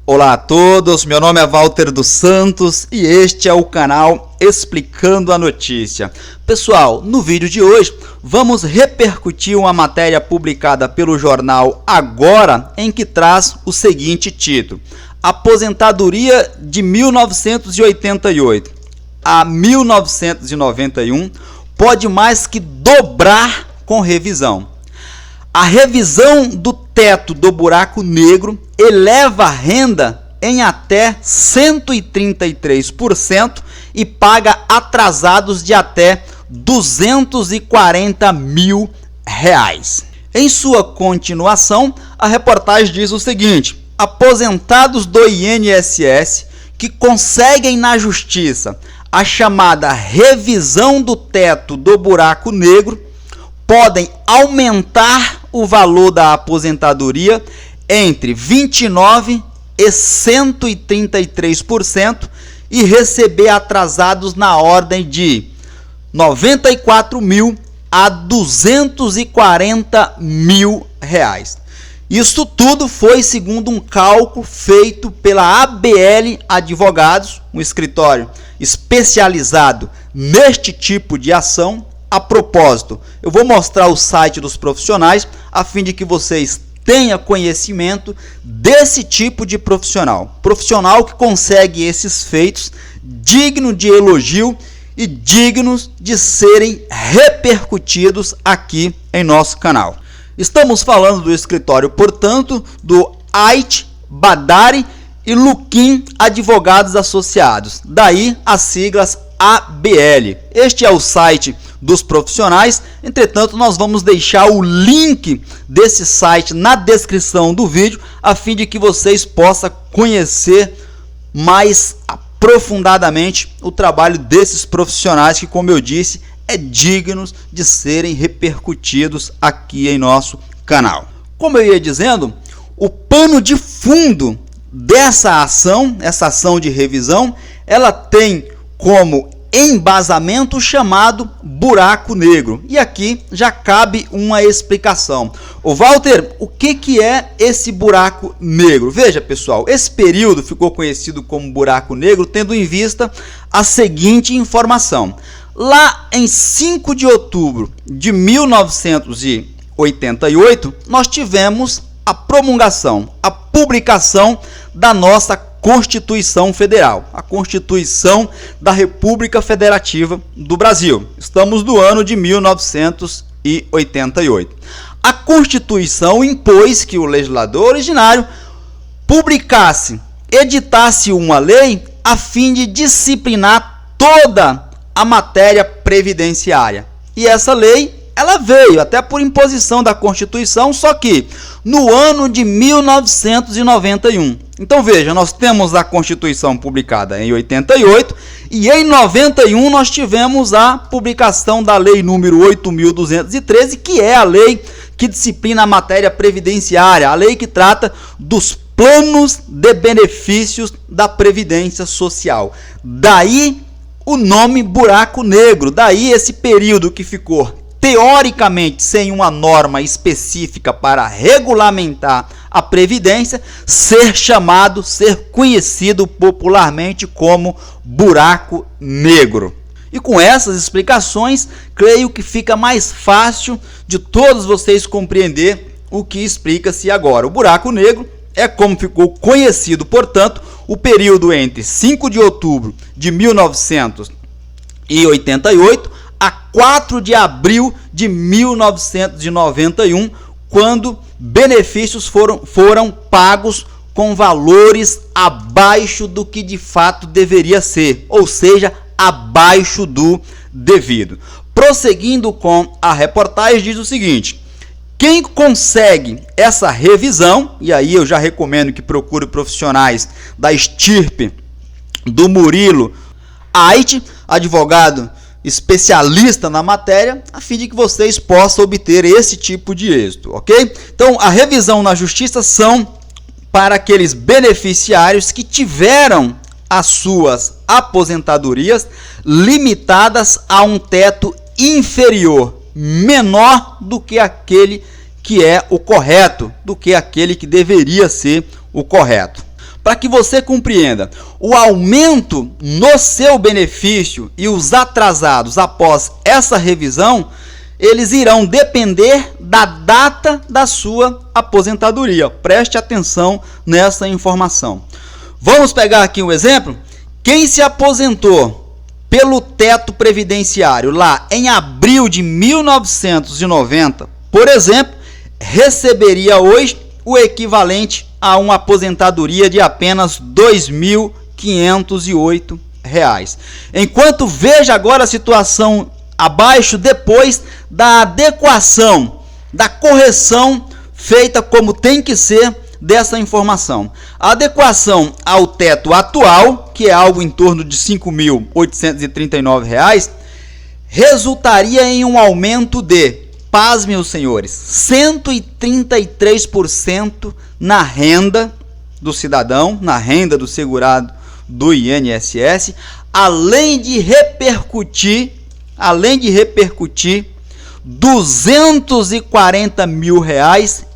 Olá a todos, meu nome é Walter dos Santos e este é o canal Explicando a Notícia. Pessoal, no vídeo de hoje vamos repercutir uma matéria publicada pelo jornal Agora, em que traz o seguinte título: Aposentadoria de 1988 a 1991 pode mais que dobrar com revisão. A revisão do teto do buraco negro eleva a renda em até 133% e paga atrasados de até R$240 mil. Em sua continuação, a reportagem diz o seguinte: aposentados do INSS que conseguem na justiça a chamada revisão do teto do buraco negro podem aumentar o valor da aposentadoria entre 29% e 133% e receber atrasados na ordem de R$94 mil a R$240 mil. Isso tudo foi segundo um cálculo feito pela ABL Advogados, um escritório especializado neste tipo de ação. A propósito, eu vou mostrar o site dos profissionais a fim de que vocês tenham conhecimento desse tipo de profissional. Profissional que consegue esses feitos dignos de elogio e dignos de serem repercutidos aqui em nosso canal. Estamos falando do escritório, portanto, do Ait, Badari e Luquim Advogados Associados. Daí as siglas ABL. Este é o site dos profissionais. Entretanto, nós vamos deixar o link desse site na descrição do vídeo, a fim de que vocês possam conhecer mais aprofundadamente o trabalho desses profissionais que, como eu disse, é dignos de serem repercutidos aqui em nosso canal. Como eu ia dizendo, o pano de fundo dessa ação, essa ação de revisão, ela tem como embasamento chamado buraco negro. E aqui já cabe uma explicação. Ô Walter, o que é esse buraco negro? Veja, pessoal, esse período ficou conhecido como buraco negro tendo em vista a seguinte informação. Lá em 5 de outubro de 1988, nós tivemos a promulgação, a publicação da nossa Constituição Federal, a Constituição da República Federativa do Brasil. Estamos no ano de 1988. A Constituição impôs que o legislador originário publicasse, editasse uma lei a fim de disciplinar toda a matéria previdenciária. E essa lei, ela veio até por imposição da Constituição, só que no ano de 1991. Então veja, nós temos a Constituição publicada em 88 e em 91 nós tivemos a publicação da Lei número 8.213, que é a lei que disciplina a matéria previdenciária, a lei que trata dos planos de benefícios da Previdência Social. Daí o nome buraco negro, daí esse período que ficou teoricamente sem uma norma específica para regulamentar a Previdência, ser conhecido popularmente como buraco negro. E com essas explicações, creio que fica mais fácil de todos vocês compreender o que explica-se agora. O buraco negro é como ficou conhecido, portanto, o período entre 5 de outubro de 1988 a 4 de abril de 1991, quando benefícios foram pagos com valores abaixo do que de fato deveria ser, ou seja, abaixo do devido. Prosseguindo com a reportagem, diz o seguinte: quem consegue essa revisão, e aí eu já recomendo que procure profissionais da estirpe do Murilo Ait, advogado especialista na matéria, a fim de que vocês possam obter esse tipo de êxito, ok? Então, a revisão na justiça são para aqueles beneficiários que tiveram as suas aposentadorias limitadas a um teto inferior, menor do que aquele que é o correto, do que aquele que deveria ser o correto. Para que você compreenda, o aumento no seu benefício e os atrasados após essa revisão, eles irão depender da data da sua aposentadoria. Preste atenção nessa informação. Vamos pegar aqui um exemplo. Quem se aposentou pelo teto previdenciário lá em abril de 1990, por exemplo, receberia hoje o equivalente a uma aposentadoria de apenas R$ 2.508. Enquanto veja agora a situação abaixo, depois da adequação, da correção feita como tem que ser dessa informação. A adequação ao teto atual, que é algo em torno de R$ 5.839, resultaria em um aumento de, pasmem os senhores, 133% na renda do cidadão, na renda do segurado do INSS, além de repercutir R$ 240 mil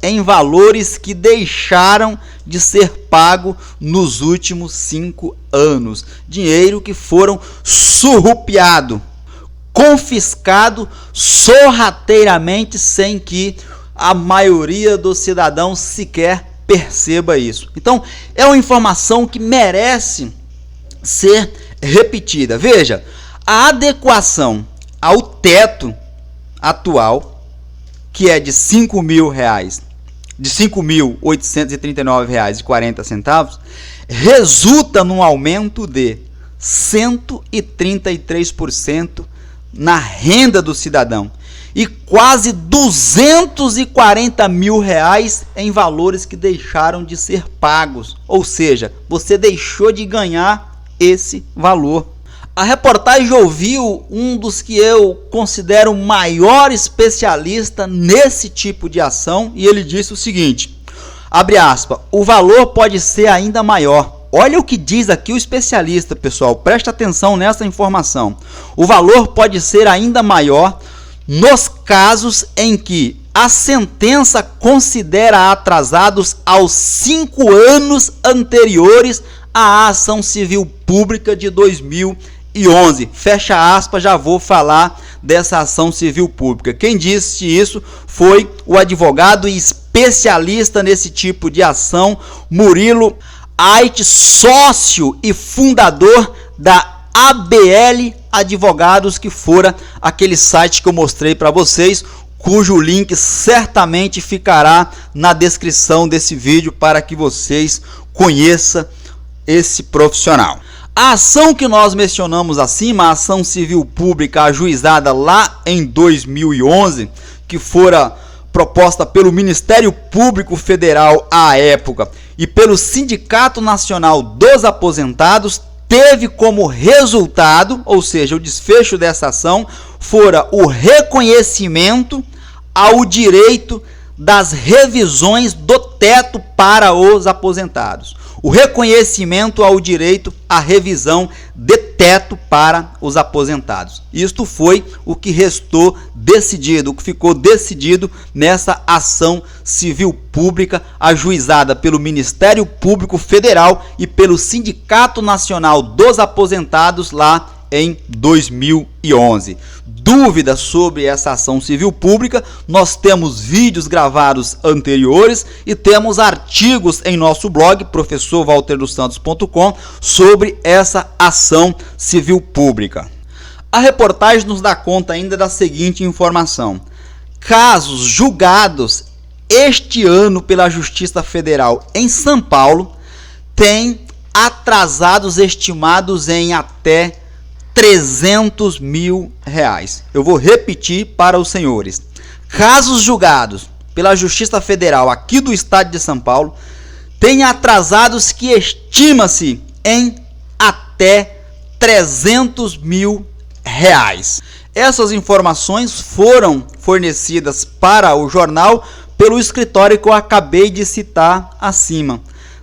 em valores que deixaram de ser pagos nos últimos 5 anos. Dinheiro que foram surrupiado, confiscado sorrateiramente sem que a maioria dos cidadãos sequer perceba isso. Então, é uma informação que merece ser repetida. Veja, a adequação ao teto atual, que é de R$ 5.839,40, resulta num aumento de 133% na renda do cidadão e quase R$ 240 mil em valores que deixaram de ser pagos. Ou seja, você deixou de ganhar esse valor. A reportagem ouviu um dos que eu considero o maior especialista nesse tipo de ação e ele disse o seguinte, abre aspas, o valor pode ser ainda maior. Olha o que diz aqui o especialista, pessoal, presta atenção nessa informação. O valor pode ser ainda maior nos casos em que a sentença considera atrasados aos 5 anos anteriores à ação civil pública de 2011. Fecha aspas, já vou falar dessa ação civil pública. Quem disse isso foi o advogado e especialista nesse tipo de ação, Murilo Ait, sócio e fundador da ABL Advogados, que fora aquele site que eu mostrei para vocês, cujo link certamente ficará na descrição desse vídeo para que vocês conheçam esse profissional. A ação que nós mencionamos acima, a ação civil pública ajuizada lá em 2011, que fora proposta pelo Ministério Público Federal à época e pelo Sindicato Nacional dos Aposentados, teve como resultado, ou seja, o desfecho dessa ação, fora o reconhecimento ao direito das revisões do teto para os aposentados. O reconhecimento ao direito à revisão de teto para os aposentados. Isto foi o que restou decidido, o que ficou decidido nessa ação civil pública ajuizada pelo Ministério Público Federal e pelo Sindicato Nacional dos Aposentados lá em 2011. Dúvidas sobre essa ação civil pública, nós temos vídeos gravados anteriores e temos artigos em nosso blog, professorwalterdosantos.com, sobre essa ação civil pública. A reportagem nos dá conta ainda da seguinte informação: casos julgados este ano pela Justiça Federal em São Paulo têm atrasados estimados em até R$300 mil. Eu vou repetir para os senhores. Casos julgados pela Justiça Federal aqui do estado de São Paulo têm atrasados que estima-se em até R$300 mil. Essas informações foram fornecidas para o jornal pelo escritório que eu acabei de citar acima.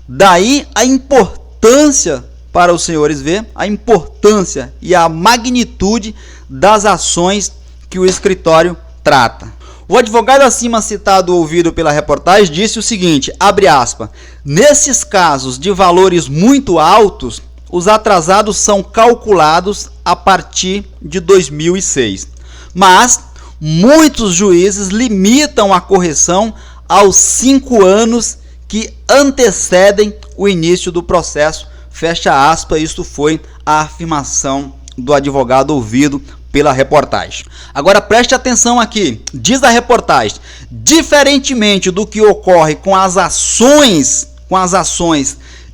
Daí a importância para os senhores ver a importância e a magnitude das ações que o escritório trata. O advogado acima citado ouvido pela reportagem disse o seguinte, abre aspas, nesses casos de valores muito altos, os atrasados são calculados a partir de 2006, mas muitos juízes limitam a correção aos 5 anos que antecedem o início do processo, fecha aspas, isso foi a afirmação do advogado ouvido pela reportagem. Agora preste atenção aqui, diz a reportagem, diferentemente do que ocorre com as ações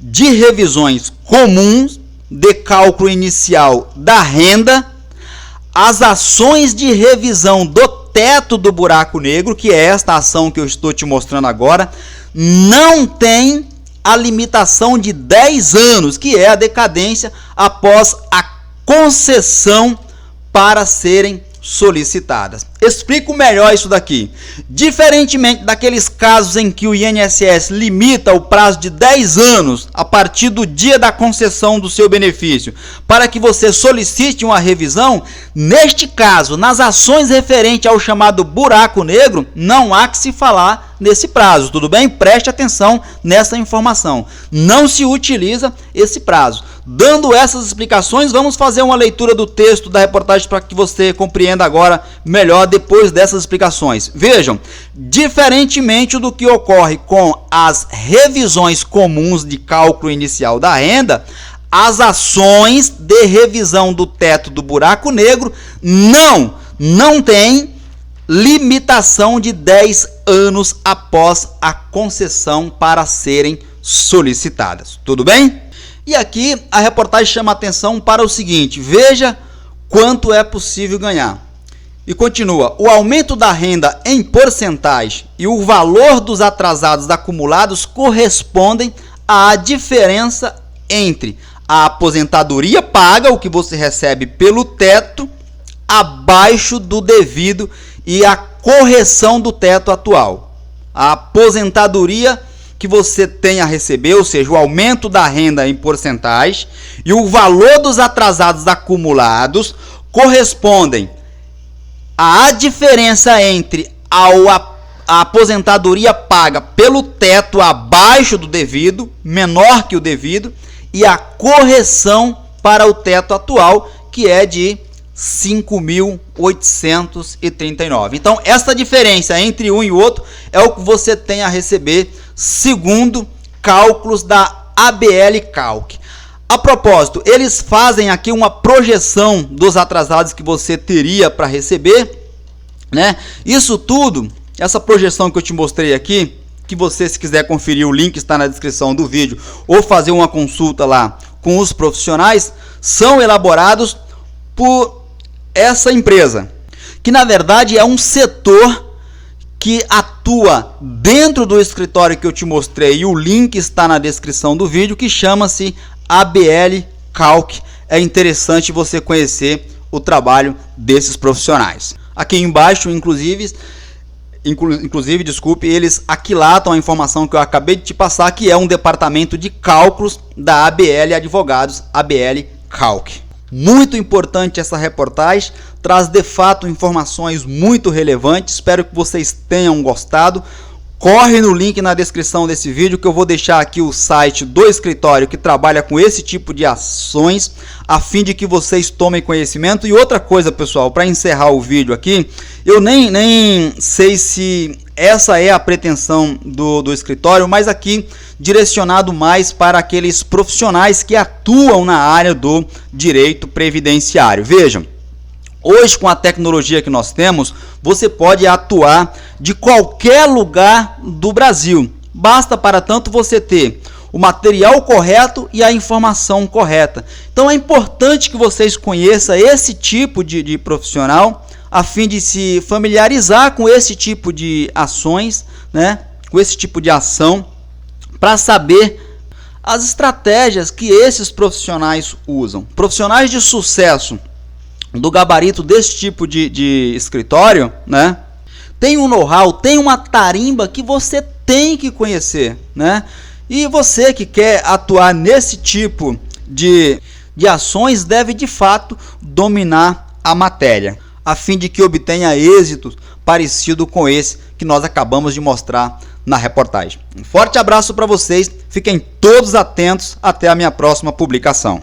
de revisões comuns de cálculo inicial da renda, as ações de revisão do teto do buraco negro, que é esta ação que eu estou te mostrando agora, não tem a limitação de 10 anos, que é a decadência após a concessão para serem solicitadas. Explico melhor isso daqui. Diferentemente daqueles casos em que o INSS limita o prazo de 10 anos a partir do dia da concessão do seu benefício para que você solicite uma revisão, neste caso, nas ações referentes ao chamado buraco negro, não há que se falar nesse prazo, tudo bem? Preste atenção nessa informação. Não se utiliza esse prazo. Dando essas explicações, vamos fazer uma leitura do texto da reportagem para que você compreenda agora melhor depois dessas explicações. Vejam, diferentemente do que ocorre com as revisões comuns de cálculo inicial da renda, as ações de revisão do teto do buraco negro não têm limitação de 10 anos após a concessão para serem solicitadas. Tudo bem? E aqui a reportagem chama atenção para o seguinte, veja quanto é possível ganhar. E continua, o aumento da renda em porcentagem e o valor dos atrasados acumulados correspondem à diferença entre a aposentadoria paga, o que você recebe pelo teto, abaixo do devido e a correção do teto atual. A aposentadoria que você tem a receber, ou seja, o aumento da renda em porcentagem e o valor dos atrasados acumulados correspondem à diferença entre a aposentadoria paga pelo teto abaixo do devido, menor que o devido, e a correção para o teto atual, que é de 5.839. Então, essa diferença entre um e o outro é o que você tem a receber segundo cálculos da ABL Calc. A propósito, eles fazem aqui uma projeção dos atrasados que você teria para receber, né? Isso tudo, essa projeção que eu te mostrei aqui, que você, se quiser conferir, o link está na descrição do vídeo, ou fazer uma consulta lá com os profissionais, são elaborados por essa empresa, que na verdade é um setor que atua dentro do escritório que eu te mostrei, e o link está na descrição do vídeo, que chama-se ABL Calc. É interessante você conhecer o trabalho desses profissionais. Aqui embaixo, inclusive, eles aquilatam a informação que eu acabei de te passar, que é um departamento de cálculos da ABL Advogados, ABL Calc. Muito importante essa reportagem, traz de fato informações muito relevantes, espero que vocês tenham gostado. Corre no link na descrição desse vídeo, que eu vou deixar aqui o site do escritório que trabalha com esse tipo de ações, a fim de que vocês tomem conhecimento. E outra coisa, pessoal, para encerrar o vídeo aqui, eu nem sei se essa é a pretensão do escritório, mas aqui direcionado mais para aqueles profissionais que atuam na área do direito previdenciário. Vejam, hoje, com a tecnologia que nós temos, você pode atuar de qualquer lugar do Brasil. Basta, para tanto, você ter o material correto e a informação correta. Então, é importante que vocês conheçam esse tipo de profissional, a fim de se familiarizar com esse tipo de ações, né? Com esse tipo de ação, para saber as estratégias que esses profissionais usam. Profissionais de sucesso do gabarito desse tipo de escritório, né? Tem um know-how, tem uma tarimba que você tem que conhecer, né? E você que quer atuar nesse tipo de ações deve de fato dominar a matéria, a fim de que obtenha êxitos parecido com esse que nós acabamos de mostrar na reportagem. Um forte abraço para vocês, fiquem todos atentos, até a minha próxima publicação.